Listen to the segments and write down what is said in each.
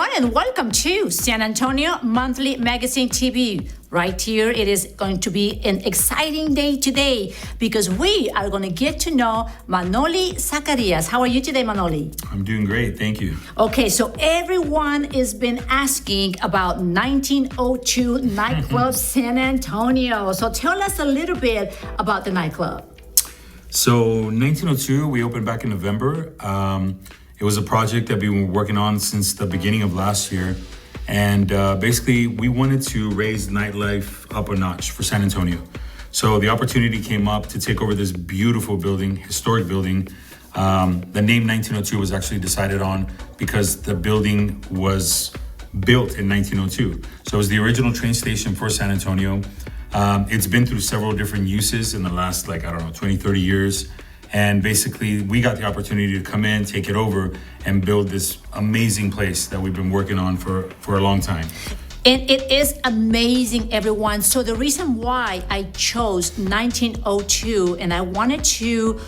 everyone, and welcome to San Antonio Monthly Magazine TV. Right here, it is going to be an exciting day today because we are going to get to know Manoli Zacharias. How are you today, Manoli? I'm doing great, thank you. Okay, so everyone has been asking about 1902 Nightclub San Antonio. So tell us a little bit about the nightclub. So 1902, we opened back in November. It was a project that we were working on since the beginning of last year. And basically, we wanted to raise nightlife up a notch for San Antonio. So the opportunity came up to take over this beautiful building, historic building. The name 1902 was actually decided on because the building was built in 1902. So it was the original train station for San Antonio. It's been through several different uses in the last, 20, 30 years. And basically, we got the opportunity to come in, take it over, and build this amazing place that we've been working on for a long time. And it is amazing, everyone. So the reason why I chose 1902 and I wanted to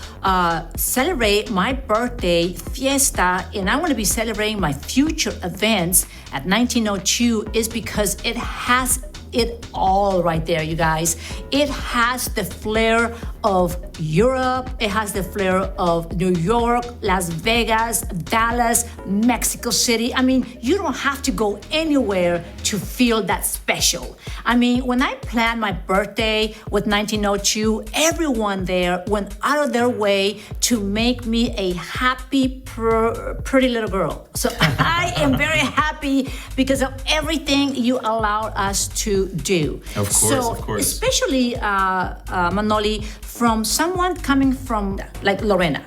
celebrate my birthday fiesta, and I want to be celebrating my future events at 1902 is because it has it all right there, you guys. It has the flair of Europe. It has the flair of New York, Las Vegas, Dallas, Mexico City. I mean, you don't have to go anywhere to feel that special. I mean, when I planned my birthday with 1902, everyone there went out of their way to make me a happy, pretty little girl. So I am very happy because of everything you allowed us to do. Of course. Especially Manoli, from someone coming from like Lorena,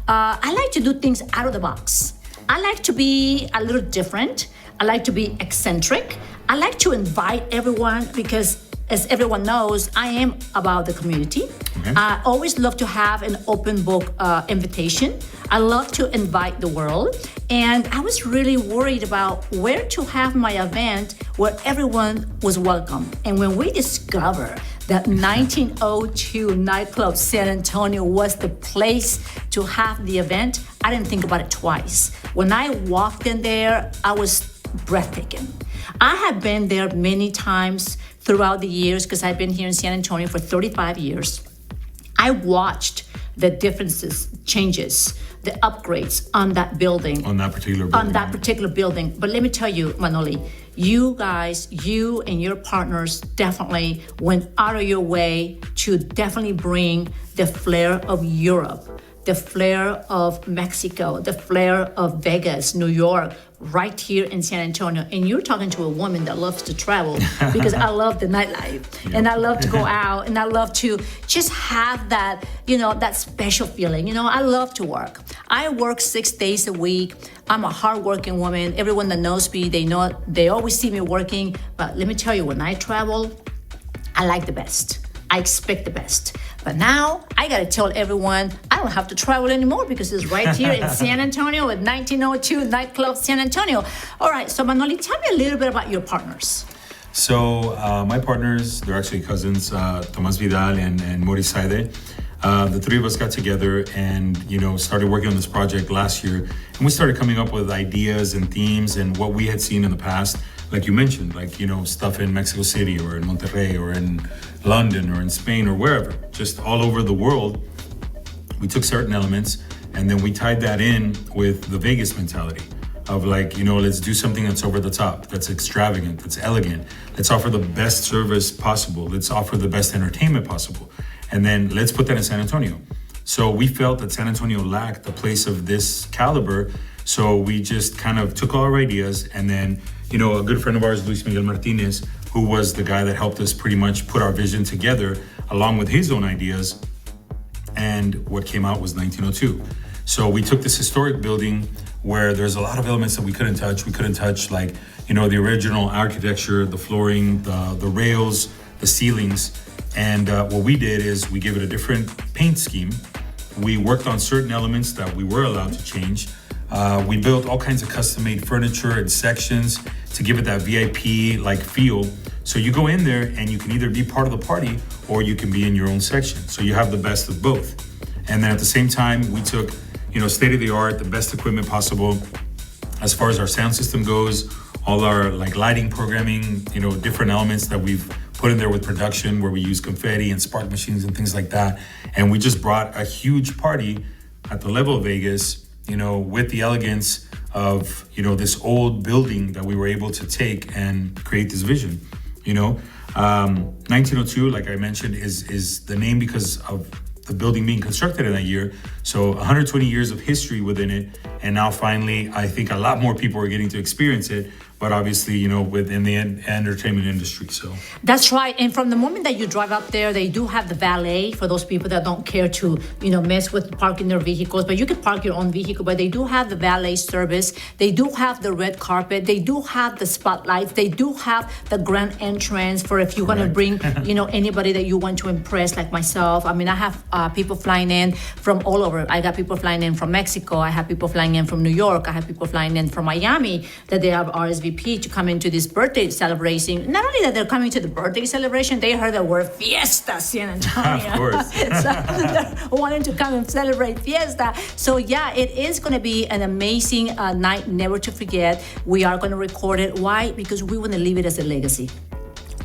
I like to do things out of the box. I like to be a little different. I like to be eccentric. I like to invite everyone because, as everyone knows, I am about the community. Okay. I always love to have an open book invitation. I love to invite the world. And I was really worried about where to have my event where everyone was welcome. And when we discovered that 1902 Nightclub San Antonio was the place to have the event, I didn't think about it twice. When I walked in there, I was breathtaking. I have been there many times throughout the years because I've been here in San Antonio for 35 years. I watched the differences, changes, the upgrades on that building. On that particular building. But let me tell you, Manoli, you guys, you and your partners definitely went out of your way to definitely bring the flair of Europe, the flair of Mexico, the flair of Vegas, New York, right here in San Antonio. And you're talking to a woman that loves to travel because I love the nightlife and I love to go out and I love to just have that, that special feeling. I love to work. I work 6 days a week. I'm a hardworking woman. Everyone that knows me, they always see me working. But let me tell you, when I travel, I like the best. I expect the best. But now I got to tell everyone I don't have to travel anymore because it's right here in San Antonio at 1902 Nightclub San Antonio. All right, so Manoli, tell me a little bit about your partners. So my partners, they're actually cousins, Tomas Vidal and Mori Saide. The three of us got together and, started working on this project last year. And we started coming up with ideas and themes and what we had seen in the past. Like you mentioned, stuff in Mexico City or in Monterrey or in London or in Spain or wherever, just all over the world. We took certain elements and then we tied that in with the Vegas mentality of let's do something that's over the top, that's extravagant, that's elegant. Let's offer the best service possible. Let's offer the best entertainment possible. And then let's put that in San Antonio. So we felt that San Antonio lacked a place of this caliber. So we just kind of took all our ideas and then, a good friend of ours, Luis Miguel Martinez, who was the guy that helped us pretty much put our vision together along with his own ideas. And what came out was 1902. So we took this historic building where there's a lot of elements that we couldn't touch. We couldn't touch the original architecture, the flooring, the rails, the ceilings. And what we did is we gave it a different paint scheme. We worked on certain elements that we were allowed to change. We built all kinds of custom-made furniture and sections to give it that VIP-like feel. So you go in there and you can either be part of the party or you can be in your own section. So you have the best of both. And then at the same time, we took, state-of-the-art, the best equipment possible, as far as our sound system goes, all our like lighting programming, different elements that we've put in there with production where we use confetti and spark machines and things like that. And we just brought a huge party at the level of Vegas, with the elegance of, this old building that we were able to take and create this vision, 1902, like I mentioned, is the name because of the building being constructed in that year. So 120 years of history within it. And now finally, I think a lot more people are getting to experience it, but obviously, within the entertainment industry, so. That's right, and from the moment that you drive up there, they do have the valet for those people that don't care to, mess with parking their vehicles, but you can park your own vehicle, but they do have the valet service, they do have the red carpet, they do have the spotlights, they do have the grand entrance for if you want to bring, anybody that you want to impress, like myself. I mean, I have people flying in from all over. I got people flying in from Mexico, I have people flying in from New York, I have people flying in from Miami that they have RSVP to come into this birthday celebration. Not only that they're coming to the birthday celebration, they heard the word fiesta, San Antonio. Of course. So they're wanting to come and celebrate fiesta. So yeah, it is going to be an amazing night, never to forget. We are going to record it. Why? Because we want to leave it as a legacy.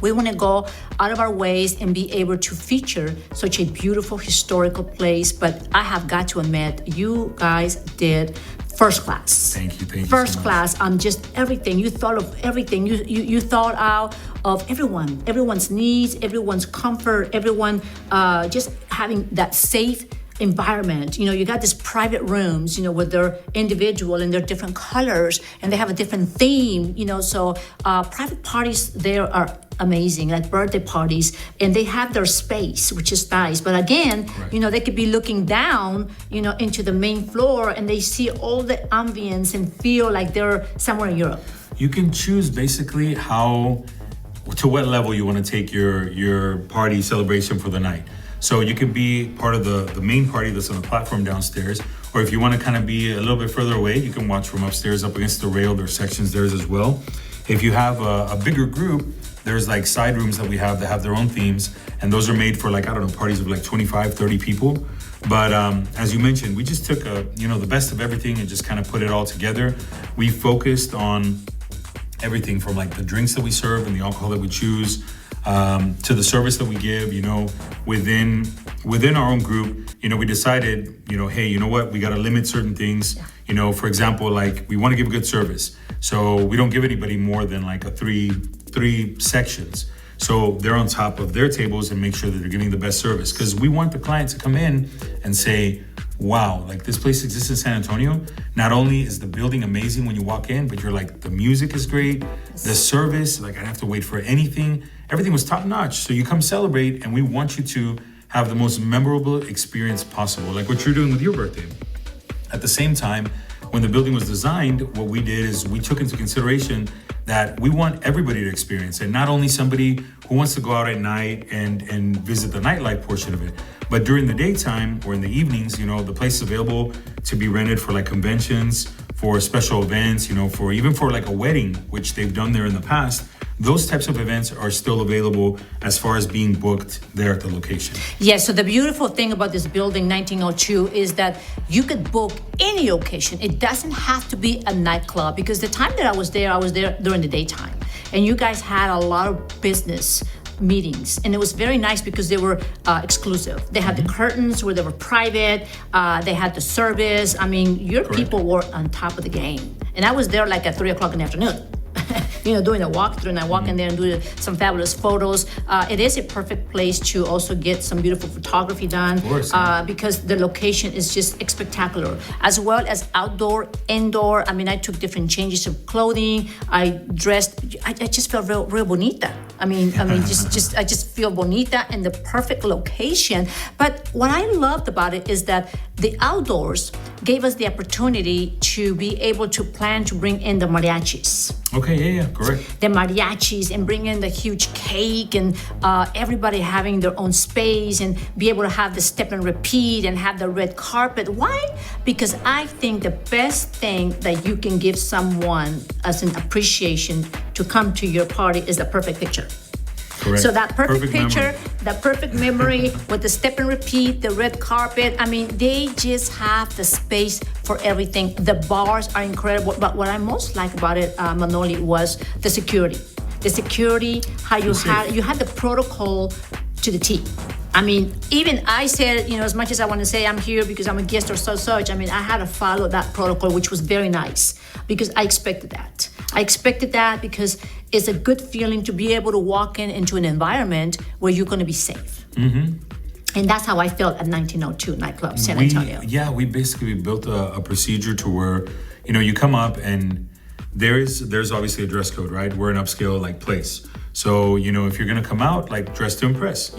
We want to go out of our ways and be able to feature such a beautiful historical place. But I have got to admit, you guys did first class. Thank you. First so much. class on just everything. You thought of everything. You thought out of everyone's needs, everyone's comfort, everyone just having that safe environment. You got these private rooms, with their individual and their different colors, and they have a different theme, so private parties there are amazing, like birthday parties, and they have their space, which is nice. But again, Correct. They could be looking down, into the main floor, and they see all the ambience and feel like they're somewhere in Europe. You can choose basically to what level you want to take your party celebration for the night. So you can be part of the main party that's on the platform downstairs, or if you want to kind of be a little bit further away, you can watch from upstairs up against the rail. There are sections there as well. If you have a bigger group, there's like side rooms that we have that have their own themes, and those are made for parties of like 25, 30 people. But as you mentioned, we just took the best of everything and just kind of put it all together. We focused on everything from like the drinks that we serve and the alcohol that we choose, to the service that we give, within our own group, we decided, hey, you know what, we got to limit certain things. For example, like we want to give a good service. So we don't give anybody more than like three sections. So they're on top of their tables and make sure that they're getting the best service. Because we want the client to come in and say, wow, like this place exists in San Antonio. Not only is the building amazing when you walk in, but you're like, the music is great, the service, like I don't have to wait for anything. Everything was top notch. So you come celebrate, and we want you to have the most memorable experience possible, like what you're doing with your birthday. At the same time, when the building was designed, what we did is we took into consideration that we want everybody to experience it, not only somebody who wants to go out at night and visit the nightlife portion of it, but during the daytime or in the evenings, the place is available to be rented for like conventions, for special events, for like a wedding, which they've done there in the past. Those types of events are still available as far as being booked there at the location. Yeah, so the beautiful thing about this building, 1902, is that you could book any occasion. It doesn't have to be a nightclub, because the time that I was there during the daytime. And you guys had a lot of business meetings, and it was very nice because they were exclusive. They had the curtains where they were private, they had the service. I mean, your Correct. people were on top of the game. And I was there like at 3:00 in the afternoon. Doing a walkthrough, and I walk in there and do some fabulous photos. It is a perfect place to also get some beautiful photography done, Of course, because the location is just spectacular, as well as outdoor, indoor. I mean, I took different changes of clothing. I dressed. I just felt real bonita. I mean, I just feel bonita in the perfect location. But what I loved about it is that the outdoors gave us the opportunity to be able to plan to bring in the mariachis. Okay, yeah, correct. The mariachis, and bring in the huge cake, and everybody having their own space, and be able to have the step and repeat and have the red carpet. Why? Because I think the best thing that you can give someone as an appreciation to come to your party is the perfect picture. Correct. So that perfect picture, memory. that perfect memory with the step and repeat, the red carpet. I mean, they just have the space for everything. The bars are incredible, but what I most like about it, Manoli, was the security. The security, how you had the protocol to the T. I mean, even I said, as much as I want to say I'm here because I'm a guest or such, I mean, I had to follow that protocol, which was very nice because I expected that. I expected that because it's a good feeling to be able to walk into an environment where you're going to be safe. Mm-hmm. And that's how I felt at 1902 Nightclub, San Antonio. We basically built a procedure to where, you come up and there's obviously a dress code, right? We're an upscale place. So, if you're going to come out, dress to impress,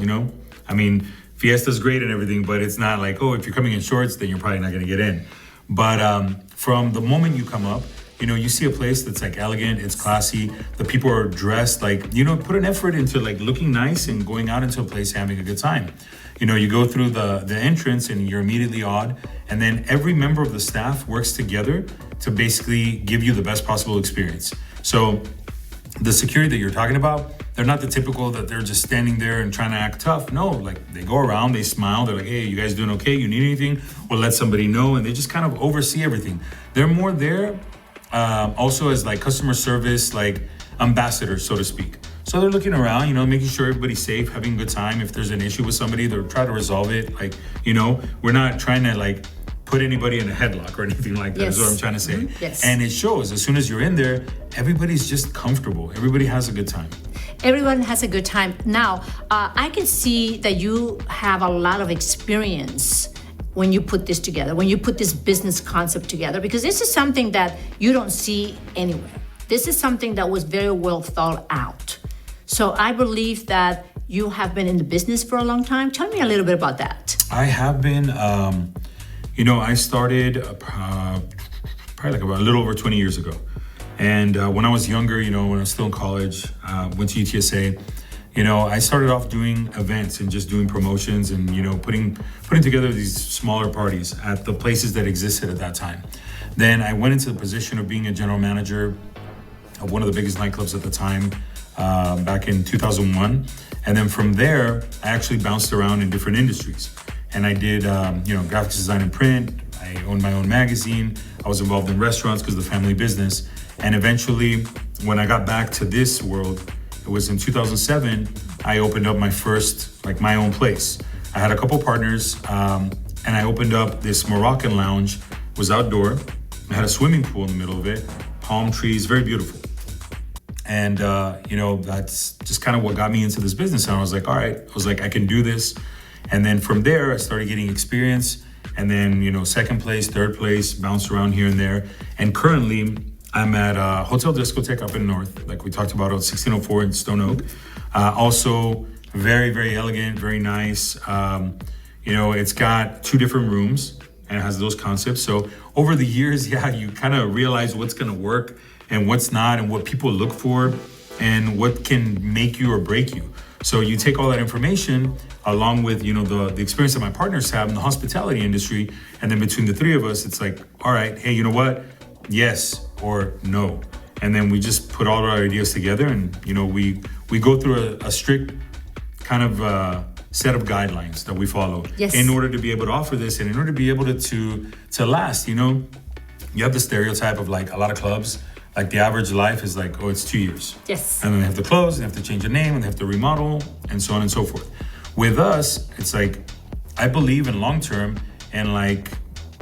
I mean, Fiesta's great and everything, but it's not like, if you're coming in shorts, then you're probably not going to get in. But from the moment you come up, you see a place that's elegant, it's classy, the people are dressed put an effort into looking nice and going out into a place having a good time. You go through the entrance and you're immediately awed, and then every member of the staff works together to basically give you the best possible experience. So the security that you're talking about, they're not the typical that they're just standing there and trying to act tough. No, they go around, they smile, they're like, hey, you guys doing okay? You need anything? We'll let somebody know, and they just kind of oversee everything. They're more there also as customer service, ambassadors, so to speak. So they're looking around, making sure everybody's safe, having a good time. If there's an issue with somebody, they'll try to resolve it. We're not trying to put anybody in a headlock or anything like that. Yes. Is what I'm trying to say. Mm-hmm. Yes. And it shows. As soon as you're in there, everybody's just comfortable. Everybody has a good time. Everyone has a good time. Now, I can see that you have a lot of experience when you put this together, when you put this business concept together, because this is something that you don't see anywhere. This is something that was very well thought out. So I believe that you have been in the business for a long time. Tell me a little bit about that. I have been, I started probably about a little over 20 years ago. And when I was younger, when I was still in college, went to UTSA, I started off doing events and just doing promotions and, putting together these smaller parties at the places that existed at that time. Then I went into the position of being a general manager of one of the biggest nightclubs at the time, back in 2001. And then from there, I actually bounced around in different industries. And I did, graphics design and print. I owned my own magazine. I was involved in restaurants because of the family business. And eventually, when I got back to this world, it was in 2007, I opened up my first, my own place. I had a couple partners, and I opened up this Moroccan lounge. It was outdoor. I had a swimming pool in the middle of it, palm trees, very beautiful. And, that's just kind of what got me into this business. And I was like, all right, I can do this. And then from there, I started getting experience. And then, second place, third place, bounced around here and there. And currently, I'm at Hotel Discotheque up in North, like we talked about, on 1604 in Stone Oak. Also, very, very elegant, very nice. It's got 2 different rooms and it has those concepts. So over the years, you kind of realize what's going to work and what's not, and what people look for and what can make you or break you. So you take all that information along with, the experience that my partners have in the hospitality industry. And then between the 3 of us, it's like, all right, hey, you know what? Yes or no. And then we just put all our ideas together and, we go through a strict kind of set of guidelines that we follow. Yes. In order to be able to offer this and in order to be able to last, you have the stereotype of a lot of clubs, the average life is it's 2 years. Yes. And then they have to close, they have to change the name, and they have to remodel, and so on and so forth. With us, it's I believe in long term and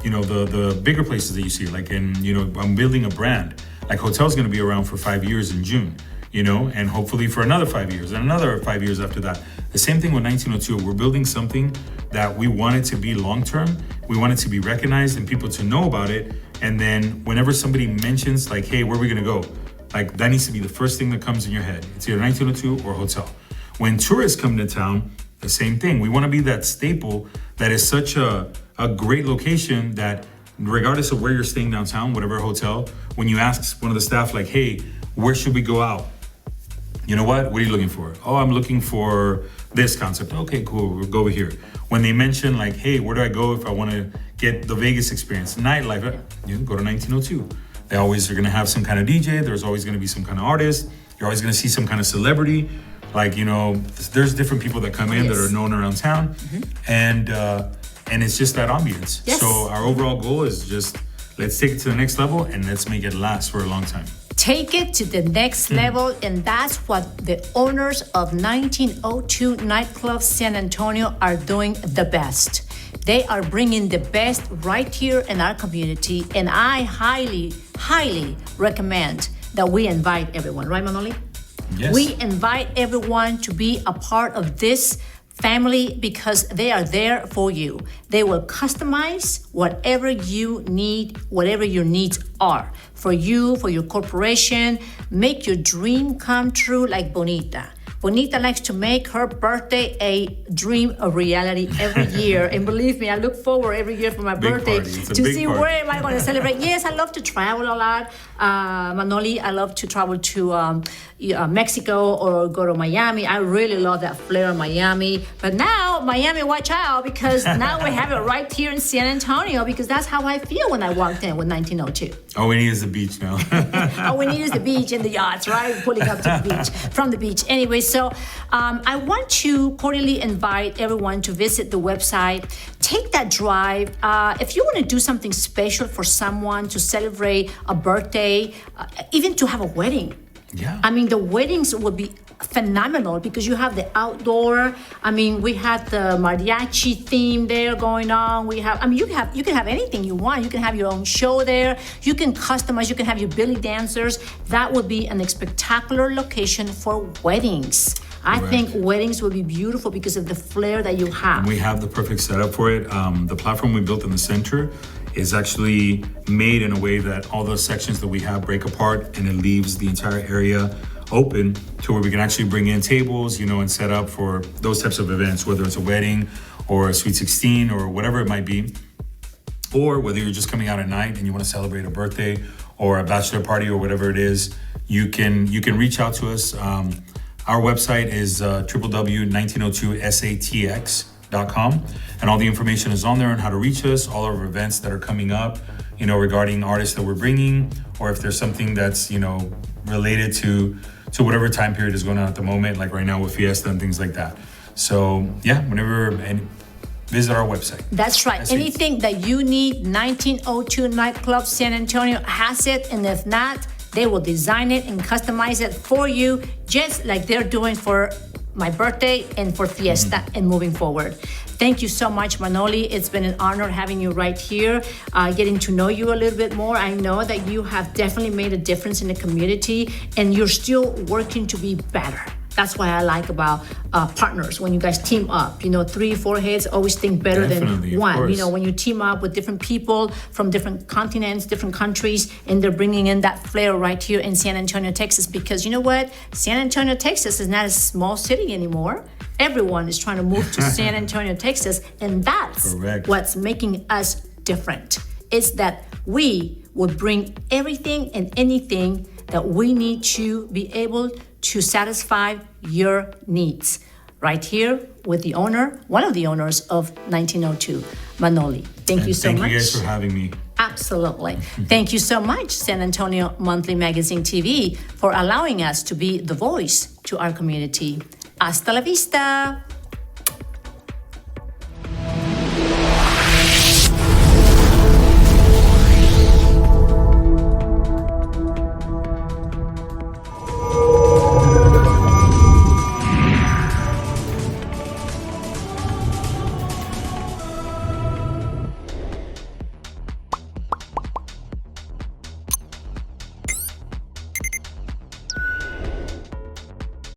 the bigger places that you see, I'm building a brand. Hotel's gonna be around for 5 years in June, and hopefully for another 5 years and another 5 years after that. The same thing with 1902. We're building something that we want it to be long term. We want it to be recognized and people to know about it. And then whenever somebody mentions hey, where are we gonna go? That needs to be the first thing that comes in your head. It's either 1902 or hotel. When tourists come to town, the same thing. We want to be that staple that is such a great location that regardless of where you're staying downtown, whatever hotel, when you ask one of the staff hey, where should we go out? You know what? What are you looking for? Oh, I'm looking for this concept. Okay, cool. We'll go over here. When they mention hey, where do I go if I want to get the Vegas experience, nightlife, you can go to 1902. They always are going to have some kind of DJ. There's always going to be some kind of artist. You're always going to see some kind of celebrity. There's different people that come in that are known around town. Mm-hmm. And it's just that ambience. Yes. So our overall goal is just let's take it to the next level and let's make it last for a long time. Take it to the next level, and that's what the owners of 1902 Nightclub San Antonio are doing the best. They are bringing the best right here in our community, and I highly, highly recommend that we invite everyone, right, Manoli? Yes. We invite everyone to be a part of this family because they are there for you. They will customize whatever you need, whatever your needs are. For you, for your corporation, make your dream come true like Bonita. Bonita likes to make her birthday a dream of reality every year. And believe me, I look forward every year for my birthday to see where am I going to celebrate. Yes, I love to travel a lot. Manoli, I love to travel to Mexico or go to Miami. I really love that flair of Miami. But now, Miami, watch out, because now we have it right here in San Antonio, because that's how I feel when I walked in with 1902. All we need is the beach now. All we need is the beach and the yachts, right? Pulling up to the beach, from the beach. Anyway, so I want to cordially invite everyone to visit the website. Take that drive. If you want to do something special for someone, to celebrate a birthday, even to have a wedding. Yeah. I mean, the weddings would be phenomenal because you have the outdoor. I mean, we had the mariachi theme there going on. We have, I mean, you can have anything you want. You can have your own show there. You can customize. You can have your belly dancers. That would be an spectacular location for weddings. I think weddings will be beautiful because of the flair that you have. And we have the perfect setup for it. The platform we built in the center is actually made in a way that all those sections that we have break apart, and it leaves the entire area open to where we can actually bring in tables, and set up for those types of events, whether it's a wedding or a Sweet 16 or whatever it might be, or whether you're just coming out at night and you want to celebrate a birthday or a bachelor party or whatever it is. You can reach out to us. Our website is www.1902satx.com, and all the information is on there on how to reach us, all of our events that are coming up, regarding artists that we're bringing, or if there's something that's, related to whatever time period is going on at the moment, like right now with Fiesta and things like that. So yeah, visit our website. That's right. Anything that you need, 1902 Nightclub San Antonio has it, and if not, they will design it and customize it for you, just like they're doing for my birthday and for Fiesta and moving forward. Thank you so much, Manoli. It's been an honor having you right here, getting to know you a little bit more. I know that you have definitely made a difference in the community, and you're still working to be better. That's what I like about partners, when you guys team up. 3-4 heads always think better Definitely, than one. of course. When you team up with different people from different continents, different countries, and they're bringing in that flair right here in San Antonio, Texas. Because you know what? San Antonio, Texas is not a small city anymore. Everyone is trying to move to San Antonio, Texas, and that's what's making us different. It's that we would bring everything and anything that we need to be able to satisfy your needs. Right here with the owner, one of the owners of 1902, Manoli. Thank you so much. Thank you guys for having me. Absolutely. Thank you so much, San Antonio Monthly Magazine TV, for allowing us to be the voice to our community. Hasta la vista.